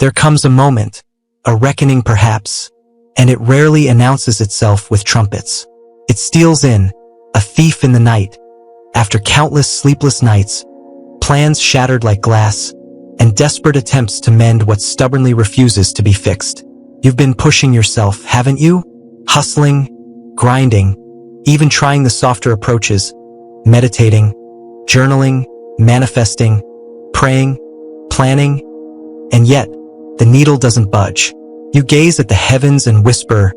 There comes a moment, a reckoning perhaps, and it rarely announces itself with trumpets. It steals in, a thief in the night, after countless sleepless nights, plans shattered like glass, and desperate attempts to mend what stubbornly refuses to be fixed. You've been pushing yourself, haven't you? Hustling, grinding, even trying the softer approaches, meditating, journaling, manifesting, praying, planning, and yet, the needle doesn't budge. You gaze at the heavens and whisper,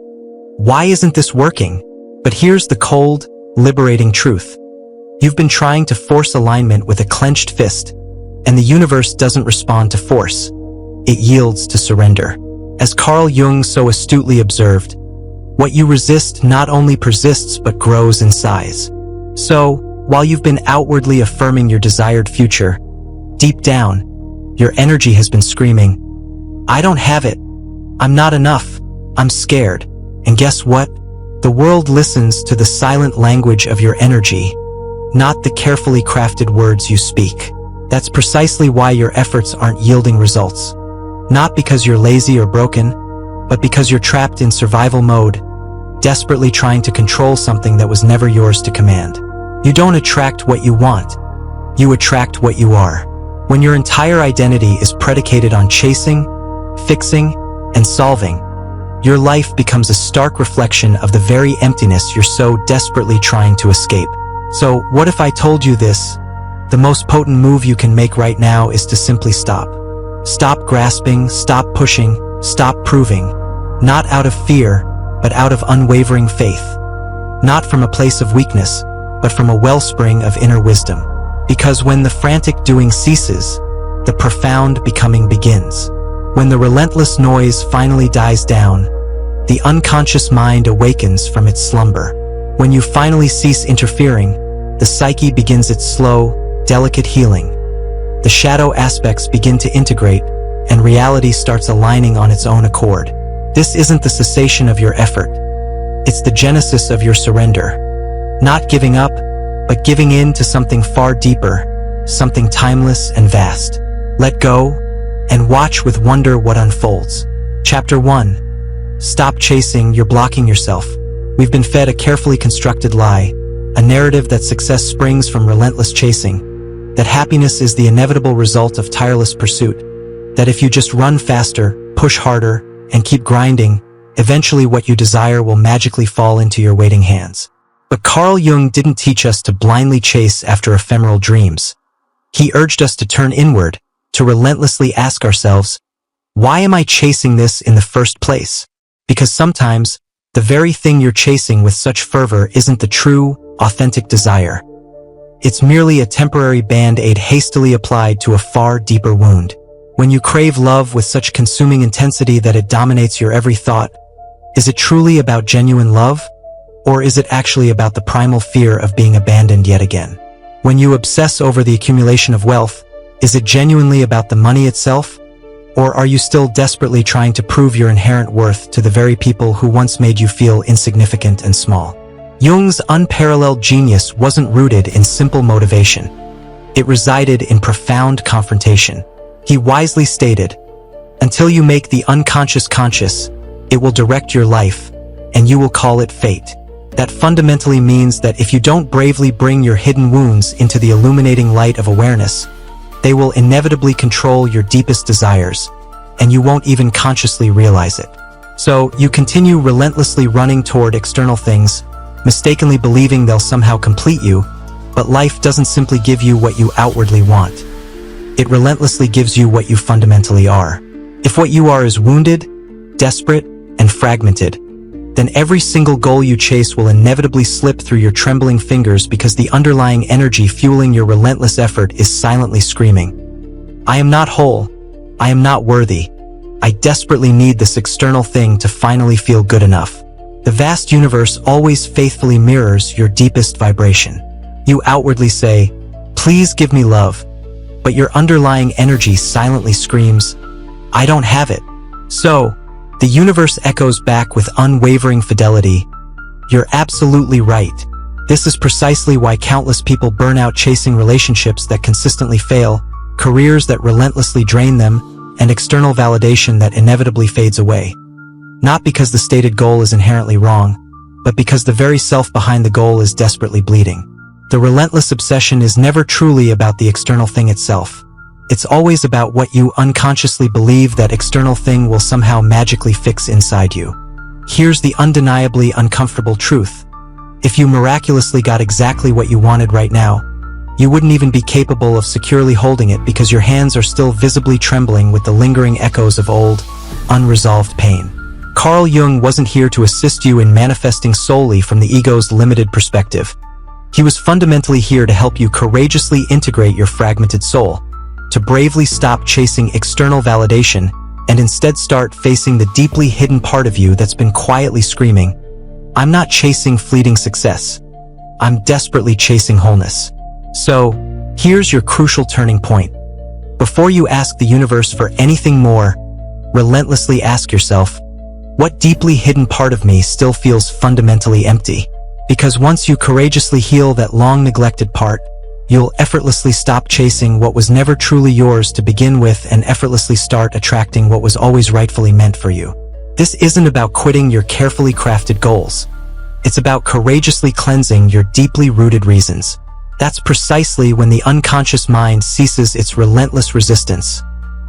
"Why isn't this working?" But here's the cold, liberating truth. You've been trying to force alignment with a clenched fist, and the universe doesn't respond to force. It yields to surrender. As Carl Jung so astutely observed, what you resist not only persists but grows in size. So, while you've been outwardly affirming your desired future, deep down, your energy has been screaming, "I don't have it. I'm not enough. I'm scared." And guess what? The world listens to the silent language of your energy, not the carefully crafted words you speak. That's precisely why your efforts aren't yielding results. Not because you're lazy or broken, but because you're trapped in survival mode, desperately trying to control something that was never yours to command. You don't attract what you want. You attract what you are. When your entire identity is predicated on chasing, fixing, and solving, your life becomes a stark reflection of the very emptiness you're so desperately trying to escape. So, what if I told you this? The most potent move you can make right now is to simply stop. Stop grasping, stop pushing, stop proving. Not out of fear, but out of unwavering faith. Not from a place of weakness, but from a wellspring of inner wisdom. Because when the frantic doing ceases, the profound becoming begins. When the relentless noise finally dies down, the unconscious mind awakens from its slumber. When you finally cease interfering, the psyche begins its slow, delicate healing. The shadow aspects begin to integrate, and reality starts aligning on its own accord. This isn't the cessation of your effort. It's the genesis of your surrender. Not giving up, but giving in to something far deeper, something timeless and vast. Let go, and watch with wonder what unfolds. Chapter 1. Stop chasing, you're blocking yourself. We've been fed a carefully constructed lie, a narrative that success springs from relentless chasing, that happiness is the inevitable result of tireless pursuit, that if you just run faster, push harder, and keep grinding, eventually what you desire will magically fall into your waiting hands. But Carl Jung didn't teach us to blindly chase after ephemeral dreams. He urged us to turn inward, to relentlessly ask ourselves, why am I chasing this in the first place? Because sometimes, the very thing you're chasing with such fervor isn't the true, authentic desire. It's merely a temporary band-aid hastily applied to a far deeper wound. When you crave love with such consuming intensity that it dominates your every thought, is it truly about genuine love? Or is it actually about the primal fear of being abandoned yet again? When you obsess over the accumulation of wealth, is it genuinely about the money itself? Or are you still desperately trying to prove your inherent worth to the very people who once made you feel insignificant and small? Jung's unparalleled genius wasn't rooted in simple motivation. It resided in profound confrontation. He wisely stated, "Until you make the unconscious conscious, it will direct your life, and you will call it fate." That fundamentally means that if you don't bravely bring your hidden wounds into the illuminating light of awareness, they will inevitably control your deepest desires, and you won't even consciously realize it. So, you continue relentlessly running toward external things, mistakenly believing they'll somehow complete you, but life doesn't simply give you what you outwardly want. It relentlessly gives you what you fundamentally are. If what you are is wounded, desperate, and fragmented, then every single goal you chase will inevitably slip through your trembling fingers because the underlying energy fueling your relentless effort is silently screaming, "I am not whole. I am not worthy. I desperately need this external thing to finally feel good enough." The vast universe always faithfully mirrors your deepest vibration. You outwardly say, "Please give me love," but your underlying energy silently screams, "I don't have it." So, the universe echoes back with unwavering fidelity, "You're absolutely right." This is precisely why countless people burn out chasing relationships that consistently fail, careers that relentlessly drain them, and external validation that inevitably fades away. Not because the stated goal is inherently wrong, but because the very self behind the goal is desperately bleeding. The relentless obsession is never truly about the external thing itself. It's always about what you unconsciously believe that external thing will somehow magically fix inside you. Here's the undeniably uncomfortable truth. If you miraculously got exactly what you wanted right now, you wouldn't even be capable of securely holding it because your hands are still visibly trembling with the lingering echoes of old, unresolved pain. Carl Jung wasn't here to assist you in manifesting solely from the ego's limited perspective. He was fundamentally here to help you courageously integrate your fragmented soul, to bravely stop chasing external validation and instead start facing the deeply hidden part of you that's been quietly screaming, "I'm not chasing fleeting success. I'm desperately chasing wholeness." So, here's your crucial turning point. Before you ask the universe for anything more, relentlessly ask yourself, what deeply hidden part of me still feels fundamentally empty? Because once you courageously heal that long-neglected part, you'll effortlessly stop chasing what was never truly yours to begin with and effortlessly start attracting what was always rightfully meant for you. This isn't about quitting your carefully crafted goals. It's about courageously cleansing your deeply rooted reasons. That's precisely when the unconscious mind ceases its relentless resistance.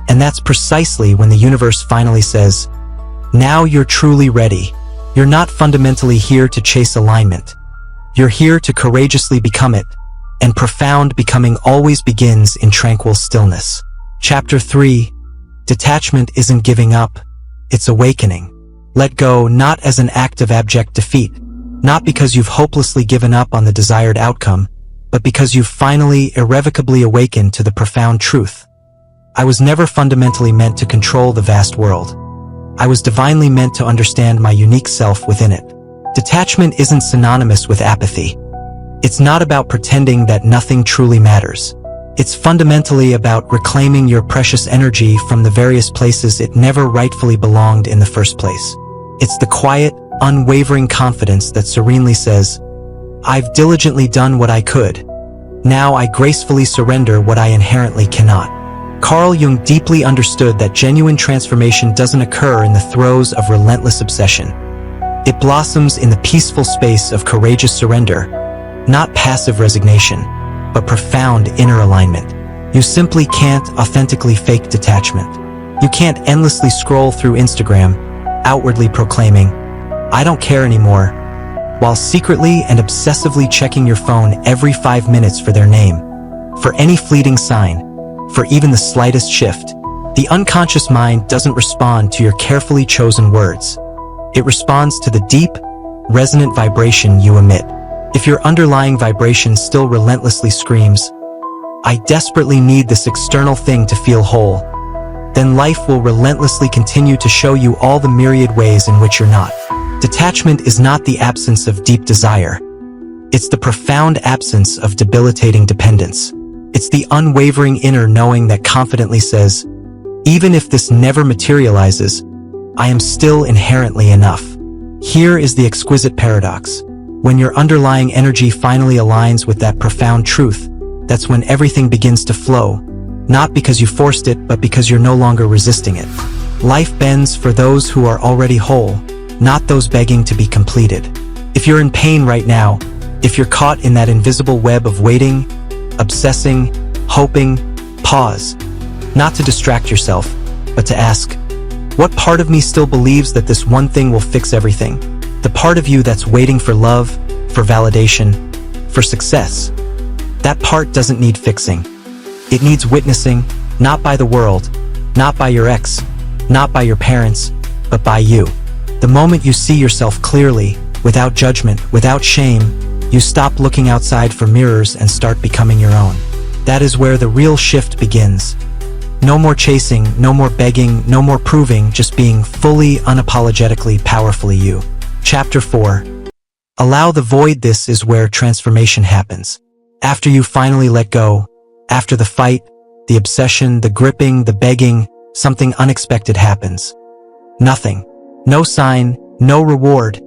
And that's precisely when the universe finally says, "Now you're truly ready." You're not fundamentally here to chase alignment. You're here to courageously become it, and profound becoming always begins in tranquil stillness. Chapter 3. Detachment isn't giving up, it's awakening. Let go not as an act of abject defeat, not because you've hopelessly given up on the desired outcome, but because you've finally irrevocably awakened to the profound truth. I was never fundamentally meant to control the vast world. I was divinely meant to understand my unique self within it. Detachment isn't synonymous with apathy. It's not about pretending that nothing truly matters. It's fundamentally about reclaiming your precious energy from the various places it never rightfully belonged in the first place. It's the quiet, unwavering confidence that serenely says, "I've diligently done what I could. Now I gracefully surrender what I inherently cannot." Carl Jung deeply understood that genuine transformation doesn't occur in the throes of relentless obsession. It blossoms in the peaceful space of courageous surrender, not passive resignation, but profound inner alignment. You simply can't authentically fake detachment. You can't endlessly scroll through Instagram, outwardly proclaiming, "I don't care anymore," while secretly and obsessively checking your phone every 5 minutes for their name, for any fleeting sign, for even the slightest shift. The unconscious mind doesn't respond to your carefully chosen words. It responds to the deep, resonant vibration you emit. If your underlying vibration still relentlessly screams, "I desperately need this external thing to feel whole," then life will relentlessly continue to show you all the myriad ways in which you're not. Detachment is not the absence of deep desire. It's the profound absence of debilitating dependence. It's the unwavering inner knowing that confidently says, "Even if this never materializes, I am still inherently enough." Here is the exquisite paradox. When your underlying energy finally aligns with that profound truth, that's when everything begins to flow, not because you forced it, but because you're no longer resisting it. Life bends for those who are already whole, not those begging to be completed. If you're in pain right now, if you're caught in that invisible web of waiting, obsessing, hoping, pause. Not to distract yourself, but to ask, what part of me still believes that this one thing will fix everything? The part of you that's waiting for love, for validation, for success. That part doesn't need fixing. It needs witnessing, not by the world, not by your ex, not by your parents, but by you. The moment you see yourself clearly, without judgment, without shame, you stop looking outside for mirrors and start becoming your own. That is where the real shift begins. No more chasing, no more begging, no more proving, just being fully, unapologetically, powerfully you. Chapter 4. Allow the void. This is where transformation happens. After you finally let go, after the fight, the obsession, the gripping, the begging, something unexpected happens. Nothing. No sign, no reward,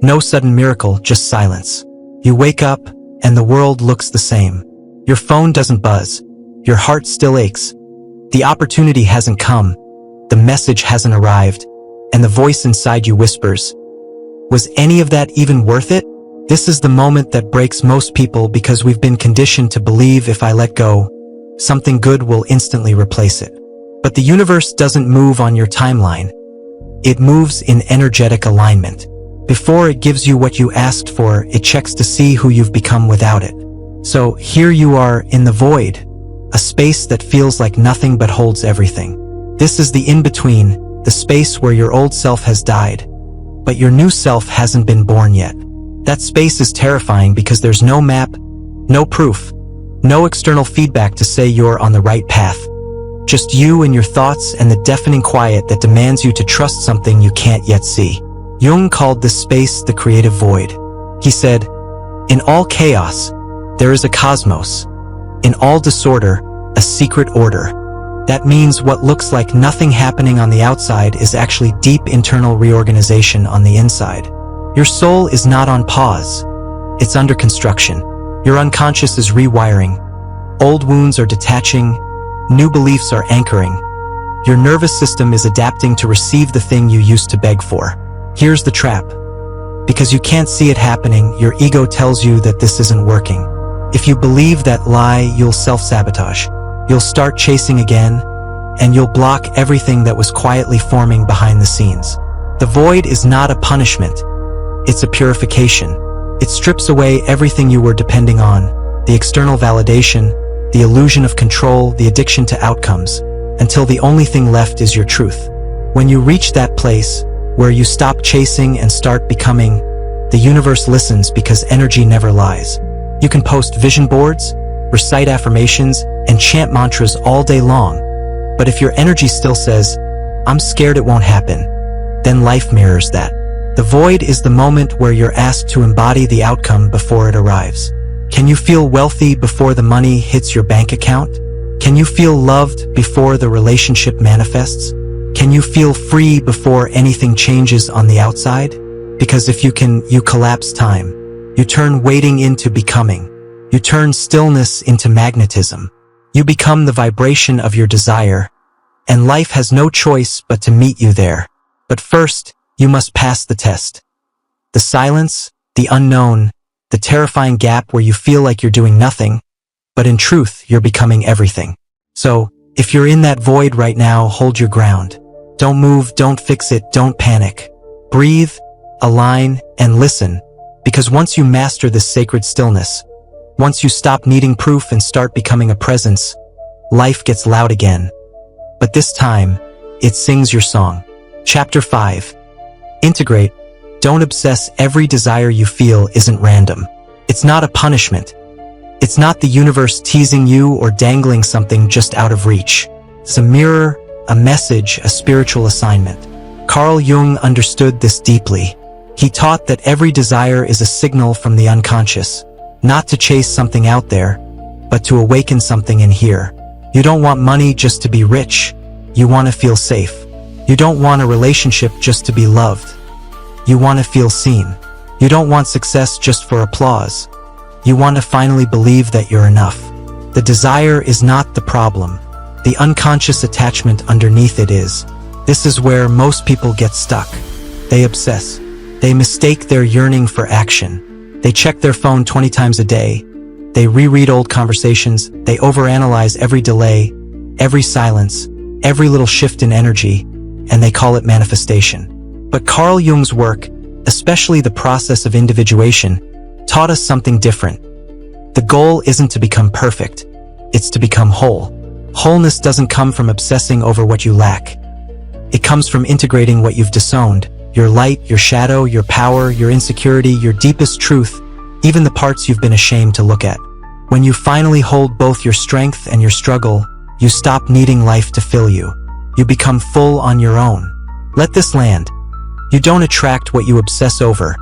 no sudden miracle, just silence. You wake up, and the world looks the same. Your phone doesn't buzz. Your heart still aches. The opportunity hasn't come, the message hasn't arrived, and the voice inside you whispers, "Was any of that even worth it?" This is the moment that breaks most people because we've been conditioned to believe if I let go, something good will instantly replace it. But the universe doesn't move on your timeline. It moves in energetic alignment. Before it gives you what you asked for, it checks to see who you've become without it. So here you are in the void, a space that feels like nothing but holds everything. This is the in-between, the space where your old self has died, but your new self hasn't been born yet. That space is terrifying because there's no map, no proof, no external feedback to say you're on the right path. Just you and your thoughts and the deafening quiet that demands you to trust something you can't yet see. Jung called this space the creative void. He said, "In all chaos, there is a cosmos. In all disorder, a secret order." That means what looks like nothing happening on the outside is actually deep internal reorganization on the inside. Your soul is not on pause. It's under construction. Your unconscious is rewiring. Old wounds are detaching. New beliefs are anchoring. Your nervous system is adapting to receive the thing you used to beg for. Here's the trap. Because you can't see it happening, your ego tells you that this isn't working. If you believe that lie, you'll self-sabotage. You'll start chasing again, and you'll block everything that was quietly forming behind the scenes. The void is not a punishment. It's a purification. It strips away everything you were depending on, the external validation, the illusion of control, the addiction to outcomes, until the only thing left is your truth. When you reach that place, where you stop chasing and start becoming, the universe listens because energy never lies. You can post vision boards, recite affirmations, and chant mantras all day long. But if your energy still says, "I'm scared it won't happen," then life mirrors that. The void is the moment where you're asked to embody the outcome before it arrives. Can you feel wealthy before the money hits your bank account? Can you feel loved before the relationship manifests? Can you feel free before anything changes on the outside? Because if you can, you collapse time. You turn waiting into becoming. You turn stillness into magnetism. You become the vibration of your desire, and life has no choice but to meet you there. But first, you must pass the test. The silence, the unknown, the terrifying gap where you feel like you're doing nothing, but in truth, you're becoming everything. So, if you're in that void right now, hold your ground. Don't move, don't fix it, don't panic. Breathe, align, and listen, because once you master this sacred stillness, once you stop needing proof and start becoming a presence, life gets loud again. But this time, it sings your song. Chapter 5. Integrate. Don't obsess. Every desire you feel isn't random. It's not a punishment. It's not the universe teasing you or dangling something just out of reach. It's a mirror, a message, a spiritual assignment. Carl Jung understood this deeply. He taught that every desire is a signal from the unconscious, not to chase something out there, but to awaken something in here. You don't want money just to be rich. You want to feel safe. You don't want a relationship just to be loved. You want to feel seen. You don't want success just for applause. You want to finally believe that you're enough. The desire is not the problem. The unconscious attachment underneath it is. This is where most people get stuck. They obsess. They mistake their yearning for action. They check their phone 20 times a day. They reread old conversations. They overanalyze every delay, every silence, every little shift in energy, and they call it manifestation. But Carl Jung's work, especially the process of individuation, taught us something different. The goal isn't to become perfect. It's to become whole. Wholeness doesn't come from obsessing over what you lack. It comes from integrating what you've disowned. Your light, your shadow, your power, your insecurity, your deepest truth, even the parts you've been ashamed to look at. When you finally hold both your strength and your struggle, you stop needing life to fill you. You become full on your own. Let this land. You don't attract what you obsess over.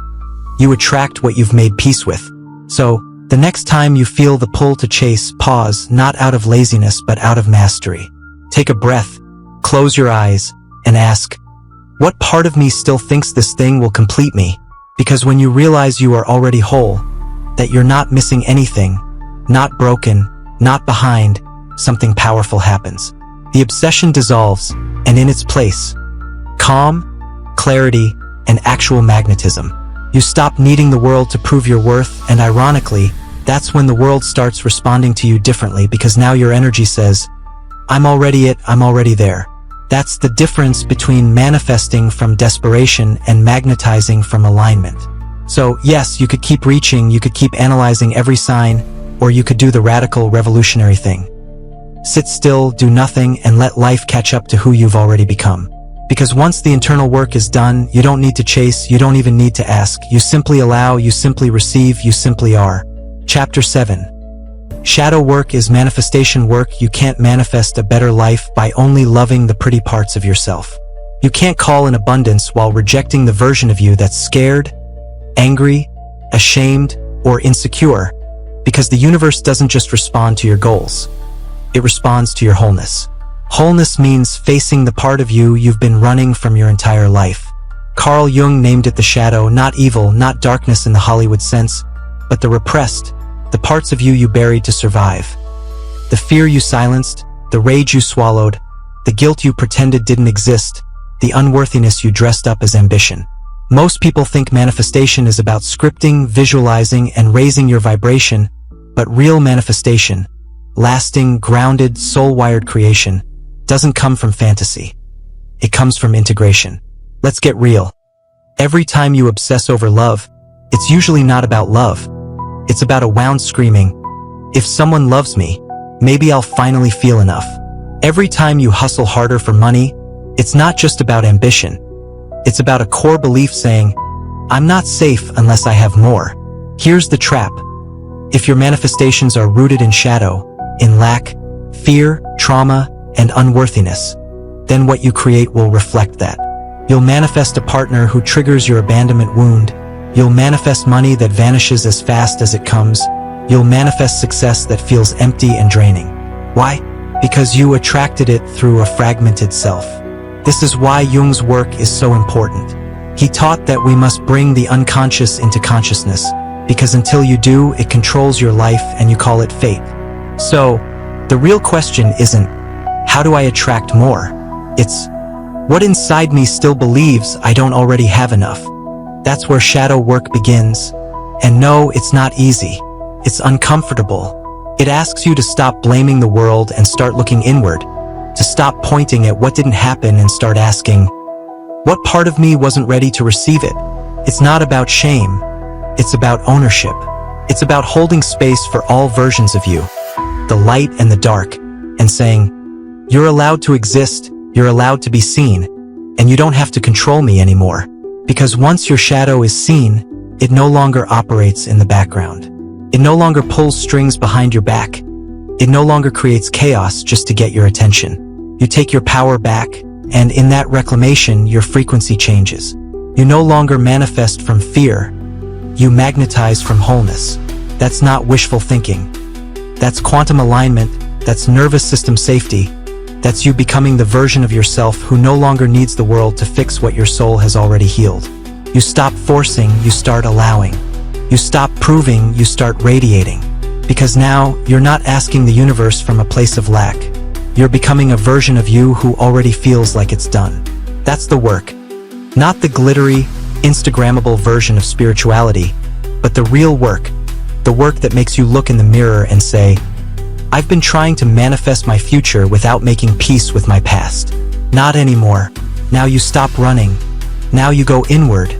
You attract what you've made peace with. So, the next time you feel the pull to chase, pause, not out of laziness but out of mastery. Take a breath, close your eyes, and ask, what part of me still thinks this thing will complete me? Because when you realize you are already whole, that you're not missing anything, not broken, not behind, something powerful happens. The obsession dissolves, and in its place, calm, clarity, and actual magnetism. You stop needing the world to prove your worth, and ironically, that's when the world starts responding to you differently, because now your energy says, I'm already it, I'm already there. That's the difference between manifesting from desperation and magnetizing from alignment. So yes, you could keep reaching, you could keep analyzing every sign, or you could do the radical, revolutionary thing. Sit still, do nothing, and let life catch up to who you've already become. Because once the internal work is done, you don't need to chase, you don't even need to ask. You simply allow, you simply receive, you simply are. Chapter 7. Shadow work is manifestation work. You can't manifest a better life by only loving the pretty parts of yourself. You can't call in abundance while rejecting the version of you that's scared, angry, ashamed, or insecure, because the universe doesn't just respond to your goals. It responds to your wholeness. Wholeness means facing the part of you you've been running from your entire life. Carl Jung named it the shadow, not evil, not darkness in the Hollywood sense, but the repressed, the parts of you you buried to survive. The fear you silenced, the rage you swallowed, the guilt you pretended didn't exist, the unworthiness you dressed up as ambition. Most people think manifestation is about scripting, visualizing, and raising your vibration, but real manifestation, lasting, grounded, soul-wired creation, doesn't come from fantasy. It comes from integration. Let's get real. Every time you obsess over love, it's usually not about love. It's about a wound screaming, if someone loves me, maybe I'll finally feel enough. Every time you hustle harder for money, it's not just about ambition. It's about a core belief saying, I'm not safe unless I have more. Here's the trap. If your manifestations are rooted in shadow, in lack, fear, trauma, and unworthiness, then what you create will reflect that. You'll manifest a partner who triggers your abandonment wound. You'll manifest money that vanishes as fast as it comes. You'll manifest success that feels empty and draining. Why? Because you attracted it through a fragmented self. This is why Jung's work is so important. He taught that we must bring the unconscious into consciousness, because until you do, it controls your life and you call it fate. So, the real question isn't, how do I attract more? It's, what inside me still believes I don't already have enough? That's where shadow work begins. And no, it's not easy. It's uncomfortable. It asks you to stop blaming the world and start looking inward, to stop pointing at what didn't happen and start asking, what part of me wasn't ready to receive it? It's not about shame. It's about ownership. It's about holding space for all versions of you, the light and the dark, and saying, you're allowed to exist, you're allowed to be seen, and you don't have to control me anymore. Because once your shadow is seen, it no longer operates in the background. It no longer pulls strings behind your back. It no longer creates chaos just to get your attention. You take your power back, and in that reclamation, your frequency changes. You no longer manifest from fear. You magnetize from wholeness. That's not wishful thinking. That's quantum alignment. That's nervous system safety. That's you becoming the version of yourself who no longer needs the world to fix what your soul has already healed. You stop forcing, you start allowing. You stop proving, you start radiating. Because now, you're not asking the universe from a place of lack. You're becoming a version of you who already feels like it's done. That's the work. Not the glittery, Instagrammable version of spirituality, but the real work. The work that makes you look in the mirror and say, I've been trying to manifest my future without making peace with my past. Not anymore. Now you stop running. Now you go inward.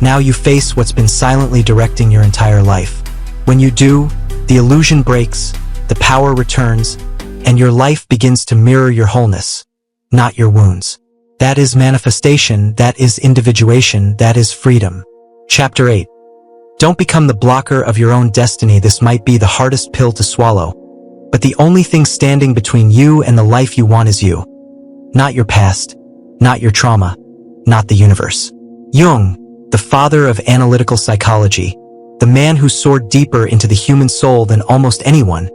Now you face what's been silently directing your entire life. When you do, the illusion breaks, the power returns, and your life begins to mirror your wholeness, not your wounds. That is manifestation, that is individuation, that is freedom. Chapter 8. Don't become the blocker of your own destiny. This might be the hardest pill to swallow. But the only thing standing between you and the life you want is you. Not your past, not your trauma, not the universe. Jung, the father of analytical psychology, the man who soared deeper into the human soul than almost anyone,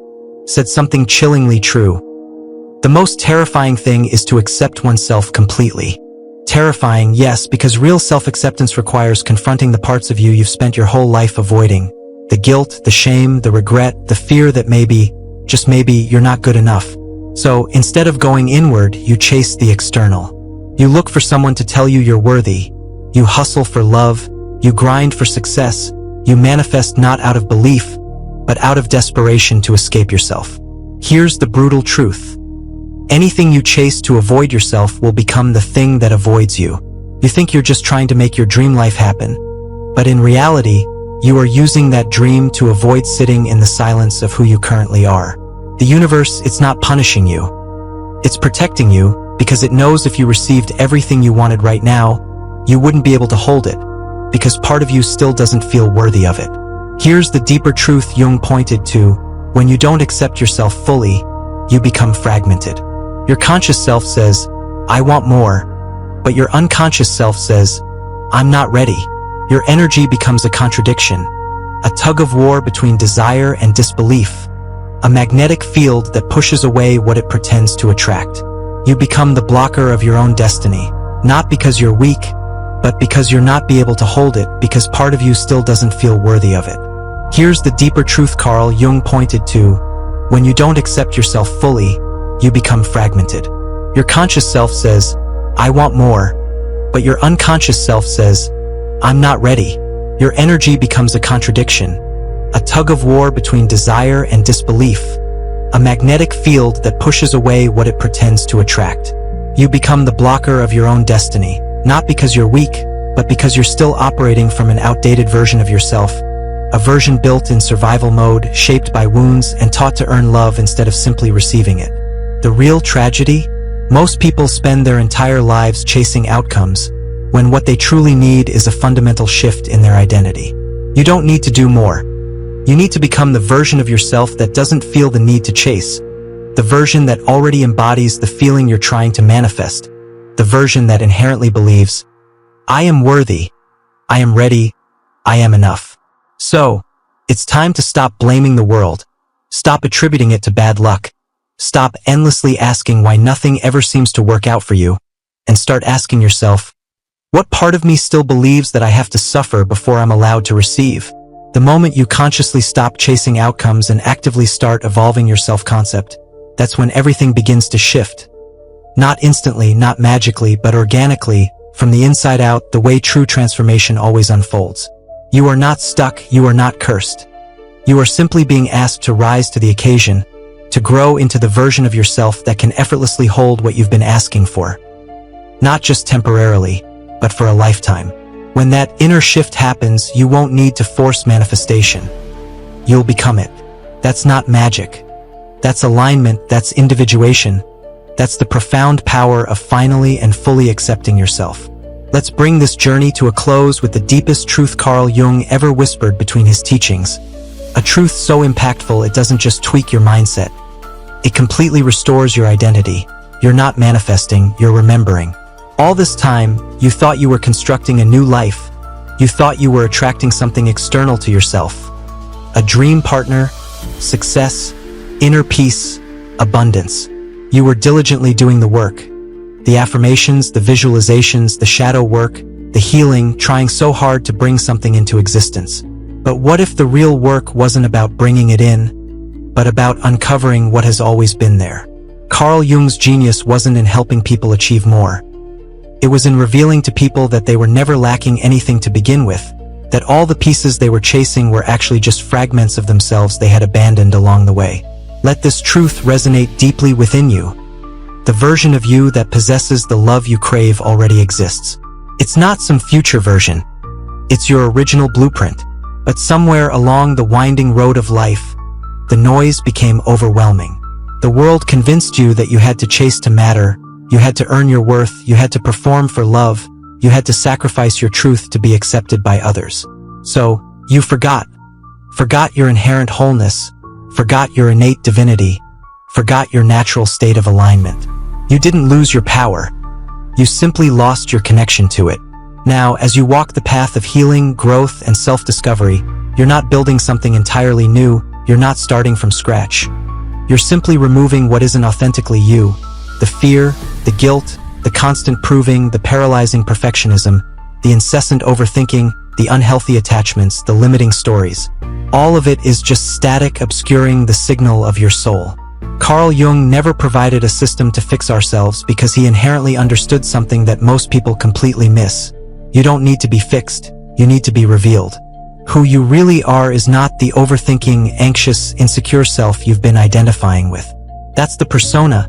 said something chillingly true. The most terrifying thing is to accept oneself completely. Terrifying, yes, because real self-acceptance requires confronting the parts of you you've spent your whole life avoiding. The guilt, the shame, the regret, the fear that maybe, just maybe, you're not good enough. So, instead of going inward, you chase the external. You look for someone to tell you you're worthy. You hustle for love. You grind for success. You manifest not out of belief, but out of desperation to escape yourself. Here's the brutal truth. Anything you chase to avoid yourself will become the thing that avoids you. You think you're just trying to make your dream life happen, but in reality, you are using that dream to avoid sitting in the silence of who you currently are. The universe, it's not punishing you. It's protecting you because it knows if you received everything you wanted right now, you wouldn't be able to hold it, because part of you still doesn't feel worthy of it. Here's the deeper truth Jung pointed to. When you don't accept yourself fully, you become fragmented. Your conscious self says, I want more, but your unconscious self says, I'm not ready. Your energy becomes a contradiction, a tug of war between desire and disbelief, a magnetic field that pushes away what it pretends to attract. You become the blocker of your own destiny, not because you're weak, but because you're not able to hold it, because part of you still doesn't feel worthy of it. Here's the deeper truth Carl Jung pointed to. When you don't accept yourself fully, you become fragmented. Your conscious self says, I want more, but your unconscious self says, I'm not ready. Your energy becomes a contradiction, a tug of war between desire and disbelief, a magnetic field that pushes away what it pretends to attract. You become the blocker of your own destiny, not because you're weak, but because you're still operating from an outdated version of yourself, a version built in survival mode, shaped by wounds, and taught to earn love instead of simply receiving it. The real tragedy? Most people spend their entire lives chasing outcomes, when what they truly need is a fundamental shift in their identity. You don't need to do more. You need to become the version of yourself that doesn't feel the need to chase, the version that already embodies the feeling you're trying to manifest, the version that inherently believes, I am worthy, I am ready, I am enough. So, it's time to stop blaming the world, stop attributing it to bad luck, stop endlessly asking why nothing ever seems to work out for you, and start asking yourself, what part of me still believes that I have to suffer before I'm allowed to receive? The moment you consciously stop chasing outcomes and actively start evolving your self-concept, that's when everything begins to shift. Not instantly, not magically, but organically, from the inside out, the way true transformation always unfolds. You are not stuck, you are not cursed. You are simply being asked to rise to the occasion, to grow into the version of yourself that can effortlessly hold what you've been asking for. Not just temporarily, but for a lifetime. When that inner shift happens, you won't need to force manifestation. You'll become it. That's not magic. That's alignment, that's individuation. That's the profound power of finally and fully accepting yourself. Let's bring this journey to a close with the deepest truth Carl Jung ever whispered between his teachings. A truth so impactful it doesn't just tweak your mindset. It completely restores your identity. You're not manifesting, you're remembering. All this time, you thought you were constructing a new life. You thought you were attracting something external to yourself. A dream partner, success, inner peace, abundance. You were diligently doing the work. The affirmations, the visualizations, the shadow work, the healing, trying so hard to bring something into existence. But what if the real work wasn't about bringing it in, but about uncovering what has always been there? Carl Jung's genius wasn't in helping people achieve more. It was in revealing to people that they were never lacking anything to begin with, that all the pieces they were chasing were actually just fragments of themselves they had abandoned along the way. Let this truth resonate deeply within you. The version of you that possesses the love you crave already exists. It's not some future version. It's your original blueprint. But somewhere along the winding road of life, the noise became overwhelming. The world convinced you that you had to chase to matter, you had to earn your worth, you had to perform for love, you had to sacrifice your truth to be accepted by others. So, you forgot your inherent wholeness, forgot your innate divinity, forgot your natural state of alignment. You didn't lose your power. You simply lost your connection to it. Now, as you walk the path of healing, growth, and self-discovery, you're not building something entirely new, you're not starting from scratch. You're simply removing what isn't authentically you. The fear, the guilt, the constant proving, the paralyzing perfectionism, the incessant overthinking, the unhealthy attachments, the limiting stories. All of it is just static obscuring the signal of your soul. Carl Jung never provided a system to fix ourselves because he inherently understood something that most people completely miss. You don't need to be fixed, you need to be revealed. Who you really are is not the overthinking, anxious, insecure self you've been identifying with. That's the persona,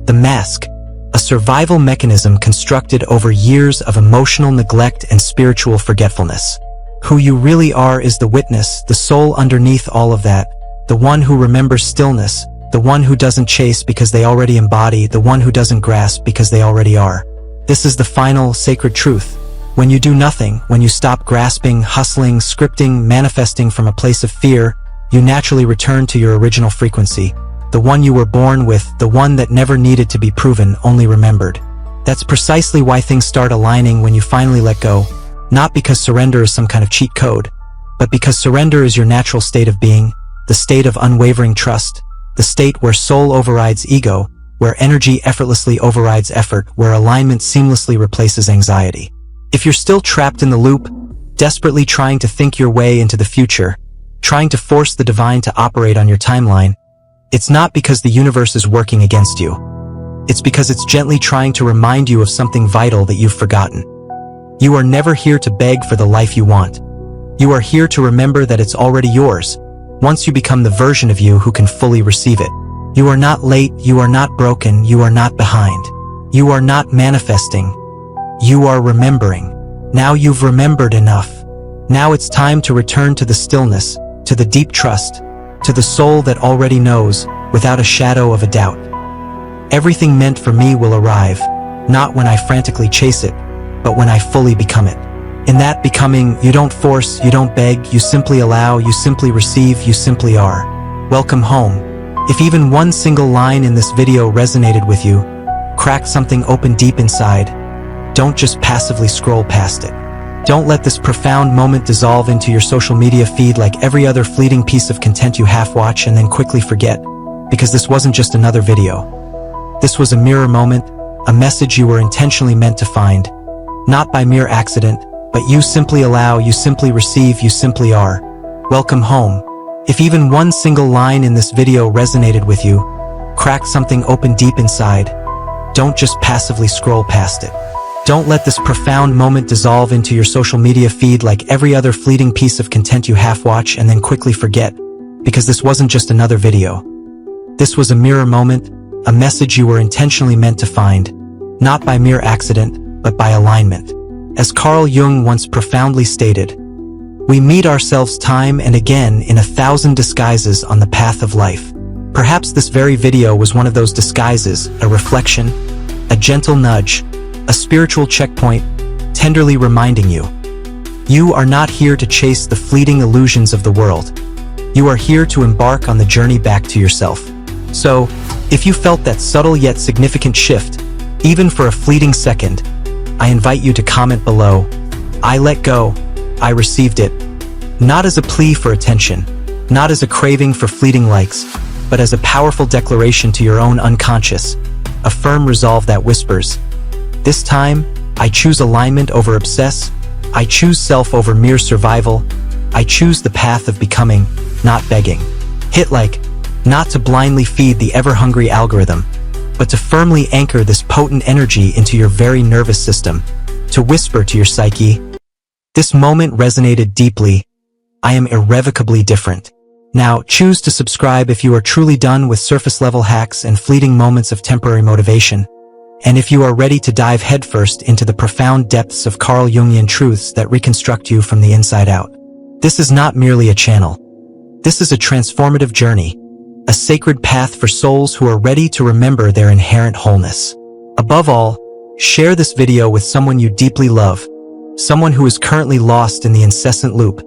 the mask, a survival mechanism constructed over years of emotional neglect and spiritual forgetfulness. Who you really are is the witness, the soul underneath all of that, the one who remembers stillness, the one who doesn't chase because they already embody, the one who doesn't grasp because they already are. This is the final, sacred truth. When you do nothing, when you stop grasping, hustling, scripting, manifesting from a place of fear, you naturally return to your original frequency, the one you were born with, the one that never needed to be proven, only remembered. That's precisely why things start aligning when you finally let go, not because surrender is some kind of cheat code, but because surrender is your natural state of being, the state of unwavering trust, the state where soul overrides ego, where energy effortlessly overrides effort, where alignment seamlessly replaces anxiety. If you're still trapped in the loop, desperately trying to think your way into the future, trying to force the divine to operate on your timeline, it's not because the universe is working against you. It's because it's gently trying to remind you of something vital that you've forgotten. You are never here to beg for the life you want. You are here to remember that it's already yours, once you become the version of you who can fully receive it. You are not late, you are not broken, you are not behind. You are not manifesting. You are remembering. Now you've remembered enough. Now it's time to return to the stillness, to the deep trust, to the soul that already knows, without a shadow of a doubt. Everything meant for me will arrive, not when I frantically chase it, but when I fully become it. In that becoming, you don't force, you don't beg, you simply allow, you simply receive, you simply are. Welcome home. If even one single line in this video resonated with you, crack something open deep inside. Don't just passively scroll past it. Don't let this profound moment dissolve into your social media feed like every other fleeting piece of content you half-watch and then quickly forget, because this wasn't just another video. This was a mirror moment, a message you were intentionally meant to find, not by mere accident, but you simply allow, you simply receive, you simply are. Welcome home. If even one single line in this video resonated with you, crack something open deep inside. Don't just passively scroll past it. Don't let this profound moment dissolve into your social media feed like every other fleeting piece of content you half-watch and then quickly forget, because this wasn't just another video. This was a mirror moment, a message you were intentionally meant to find, not by mere accident, but by alignment. As Carl Jung once profoundly stated, we meet ourselves time and again in 1,000 disguises on the path of life. Perhaps this very video was one of those disguises, a reflection, a gentle nudge, a spiritual checkpoint, tenderly reminding you. You are not here to chase the fleeting illusions of the world. You are here to embark on the journey back to yourself. So, if you felt that subtle yet significant shift, even for a fleeting second, I invite you to comment below. I let go. I received it. Not as a plea for attention, not as a craving for fleeting likes, but as a powerful declaration to your own unconscious, a firm resolve that whispers, this time, I choose alignment over obsess, I choose self over mere survival, I choose the path of becoming, not begging. Hit like, not to blindly feed the ever-hungry algorithm, but to firmly anchor this potent energy into your very nervous system, to whisper to your psyche, this moment resonated deeply, I am irrevocably different. Now, choose to subscribe if you are truly done with surface-level hacks and fleeting moments of temporary motivation, and if you are ready to dive headfirst into the profound depths of Carl Jungian truths that reconstruct you from the inside out. This is not merely a channel. This is a transformative journey, a sacred path for souls who are ready to remember their inherent wholeness. Above all, share this video with someone you deeply love, someone who is currently lost in the incessant loop,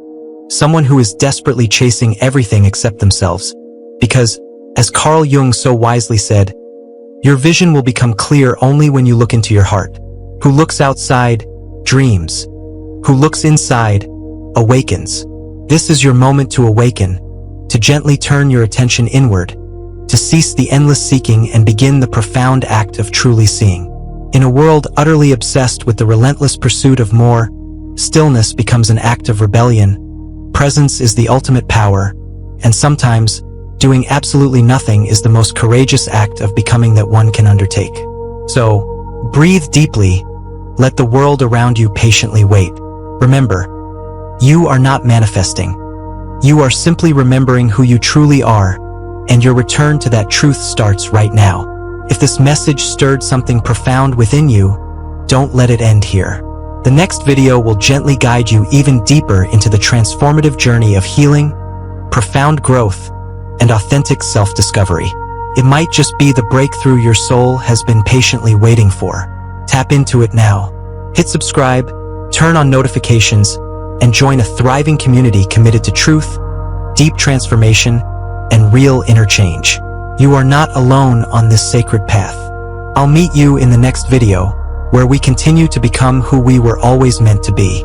someone who is desperately chasing everything except themselves. Because, as Carl Jung so wisely said, your vision will become clear only when you look into your heart. Who looks outside, dreams. Who looks inside, awakens. This is your moment to awaken, to gently turn your attention inward, to cease the endless seeking and begin the profound act of truly seeing. In a world utterly obsessed with the relentless pursuit of more, stillness becomes an act of rebellion, presence is the ultimate power, and sometimes, doing absolutely nothing is the most courageous act of becoming that one can undertake. So, breathe deeply, let the world around you patiently wait. Remember, you are not manifesting. You are simply remembering who you truly are, and your return to that truth starts right now. If this message stirred something profound within you, don't let it end here. The next video will gently guide you even deeper into the transformative journey of healing, profound growth, and authentic self-discovery. It might just be the breakthrough your soul has been patiently waiting for. Tap into it now. Hit subscribe, turn on notifications, and join a thriving community committed to truth, deep transformation, and real inner change. You are not alone on this sacred path. I'll meet you in the next video, where we continue to become who we were always meant to be.